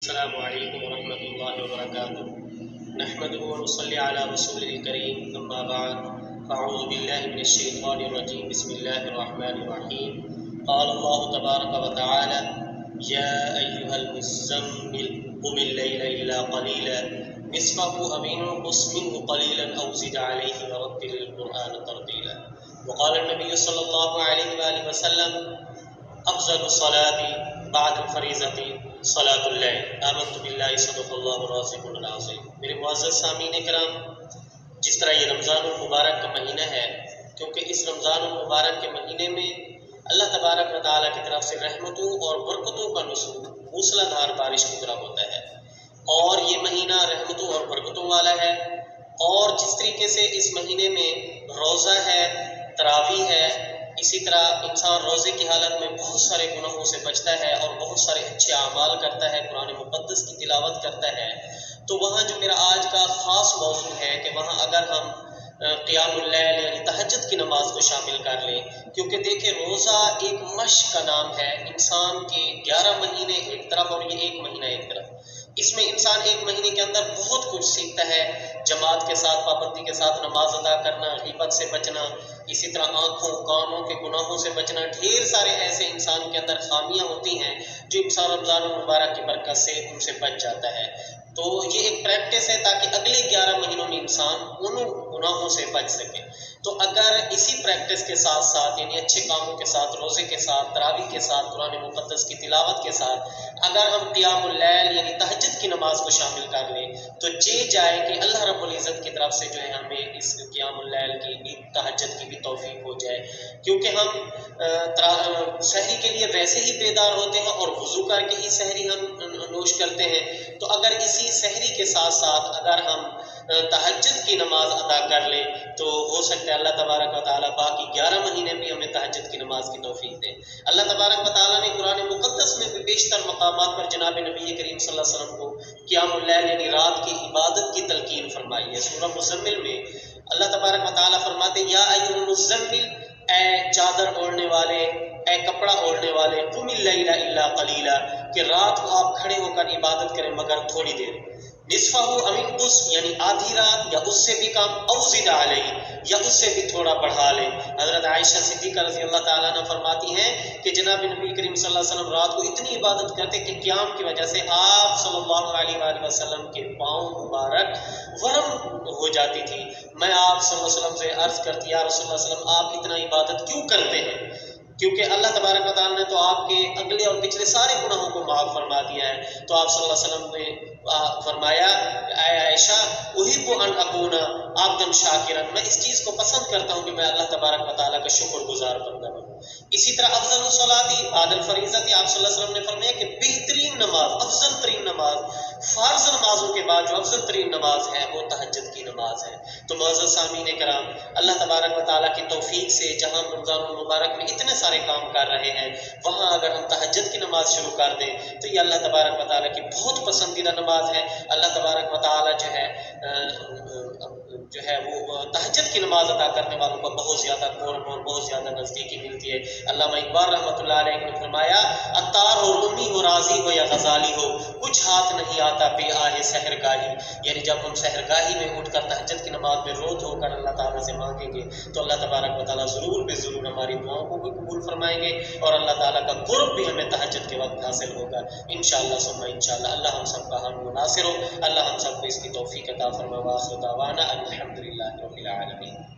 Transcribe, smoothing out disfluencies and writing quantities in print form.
السلام علیکم ورحمۃ اللہ وبرکاتہ نحمده ونصلی علی رسول الکریم اما بعد فاعوذ باللہ من الشیطان الرجیم بسم اللہ الرحمن الرحیم قال اللہ تبارک وتعالی یا ایہا المزمل قم اللیل الا قلیلا نصفه او انقص منه قلیلا او زد علیہ ورتل القرآن ترتیلا وقال النبی صلی اللہ علیہ وآلہ وسلم افضل الصلاة بعد الفریضۃ صلاۃ اللیل آمنت باللہ صدق اللہ الرازق العظیم۔ میرے معزز سامعین کرام، جس طرح یہ رمضان المبارک کا مہینہ ہے، کیونکہ اس رمضان المبارک کے مہینے میں اللہ تبارک و تعالیٰ کی طرف سے رحمتوں اور برکتوں کا نزول موسلا دھار بارش کی طرح ہوتا ہے، اور یہ مہینہ رحمتوں اور برکتوں والا ہے۔ اور جس طریقے سے اس مہینے میں روزہ ہے، تراویح ہے، اسی طرح انسان روزے کی حالت میں بہت سارے گناہوں سے بچتا ہے اور بہت سارے اچھے اعمال کرتا ہے، قرآن مقدس کی تلاوت کرتا ہے۔ تو وہاں جو میرا آج کا خاص موضوع ہے کہ وہاں اگر ہم قیام اللیل یعنی تہجد کی نماز کو شامل کر لیں، کیونکہ دیکھیں روزہ ایک مشق کا نام ہے، انسان کے 11 مہینے ایک طرف اور یہ ایک مہینہ ایک طرف۔ اس میں انسان ایک مہینے کے اندر بہت کچھ سیکھتا ہے، جماعت کے ساتھ پابندی کے ساتھ نماز ادا کرنا، غیبت سے بچنا، اسی طرح آنکھوں کانوں کے گناہوں سے بچنا۔ ڈھیر سارے ایسے انسان کے اندر خامیاں ہوتی ہیں جو انسان رمضان المبارک کی برکت سے ان سے بچ جاتا ہے۔ تو یہ ایک پریکٹس ہے تاکہ اگلے 11 مہینوں میں انسان ان گناہوں سے بچ سکے۔ تو اگر اسی پریکٹس کے ساتھ ساتھ یعنی اچھے کاموں کے ساتھ، روزے کے ساتھ، تراویح کے ساتھ، قرآن مقدس کی تلاوت کے ساتھ اگر ہم قیام اللیل یعنی تہجد کی نماز کو شامل کر لیں تو جائے کہ اللہ رب العزت کی طرف سے جو ہے ہمیں اس قیام اللیل کی بھی، تہجد کی بھی توفیق ہو جائے، کیونکہ ہم سحری کے لیے ویسے ہی بیدار ہوتے ہیں اور وضو کر کے ہی سحری ہم نوش کرتے ہیں۔ تو اگر اسی سحری کے ساتھ ساتھ اگر ہم تہجد کی نماز ادا کر لیں تو ہو سکتا ہے اللہ تبارک و تعالیٰ باقی 11 مہینے بھی ہمیں تہجد کی نماز کی توفیق دے۔ اللہ تبارک و تعالیٰ نے قرآن مقدس میں بھی بیشتر مقامات پر جناب نبی کریم صلی اللہ علیہ وسلم کو قیام اللیل یعنی رات کی عبادت کی تلقین فرمائی ہے۔ سورہ مزمل میں اللہ تبارک و تعالیٰ فرماتے ہیں یا ایھا المزمل، اے چادر اوڑھنے والے، اے کپڑا اوڑھنے والے، قم اللیل الا قلیلا، کہ رات کو آپ کھڑے ہو کر عبادت کریں مگر تھوڑی دیر، نصفہ او انقص یعنی آدھی رات یا اس سے بھی کم، او زد علیہ یا اس سے بھی تھوڑا بڑھا لیں۔ حضرت عائشہ صدیقہ رضی اللہ تعالیٰ عنہ فرماتی ہیں کہ جناب نبی کریم صلی اللہ علیہ وسلم رات کو اتنی عبادت کرتے کہ قیام کی وجہ سے آپ صلی اللہ علیہ وآلہ وسلم کے پاؤں مبارک ورم ہو جاتی تھی۔ میں آپ صلی اللہ علیہ وسلم سے عرض کرتی یا رسول اللہ صلی اللہ علیہ وسلم آپ اتنا عبادت کیوں کرتے ہیں؟ کیونکہ اللہ تبارک و تعالیٰ نے تو آپ کے اگلے اور پچھلے سارے گناہوں کو معاف فرما دیا ہے۔ تو آپ صلی اللہ علیہ وسلم نے فرمایا اے عائشہ احب ان اکون عبدا شاکرا، میں اس چیز کو پسند کرتا ہوں کہ میں اللہ تبارک و تعالیٰ کا شکر گزار بندہ بنوں۔ اسی طرح افضل الصلاۃ بعد الفریضۃ، آپ صلی اللہ علیہ وسلم نے فرمایا کہ بہترین نماز، افضل ترین نماز، فرض نمازوں کے بعد جو افضل ترین نماز ہے وہ تہجد کی نماز ہے۔ تو معزز سامعین کرام، اللہ تبارک و تعالیٰ کی توفیق سے جہاں رمضان المبارک میں اتنے سارے کام کر رہے ہیں، وہاں اگر ہم تہجد کی نماز شروع کر دیں تو یہ اللہ تبارک و تعالیٰ کی بہت پسندیدہ نماز ہے۔ اللہ تبارک و تعالیٰ جو ہے وہ تہجد کی نماز ادا کرنے والوں کو بہت زیادہ قرب اور بہت زیادہ نزدیکی ملتی ہے۔ علامہ اقبال رحمۃ اللہ علیہ نے فرمایا عطار ہو، رومی ہو، رازی ہو یا غزالی ہو، کچھ ہاتھ نہیں آتا بے آہ سحر گاہی، یعنی جب ہم سحر گاہی میں اٹھ کر تہجد کی نماز میں رو دھو کر اللہ تعالیٰ سے مانگیں گے تو اللہ تبارک و تعالیٰ ضرور بے ضرور ہماری دعاؤں کو بھی قبول فرمائیں گے اور اللہ تعالیٰ کا قرب بھی ہمیں تہجد کے وقت حاصل ہوگا انشاءاللہ ثم انشاءاللہ۔ اللہ ہم سب کا حامی و ناصر ہو، اللہ ہم سب کو اس کی توفیق عطا فرمائے۔ وآخر دعوانا الحمدللہ رب العالمین۔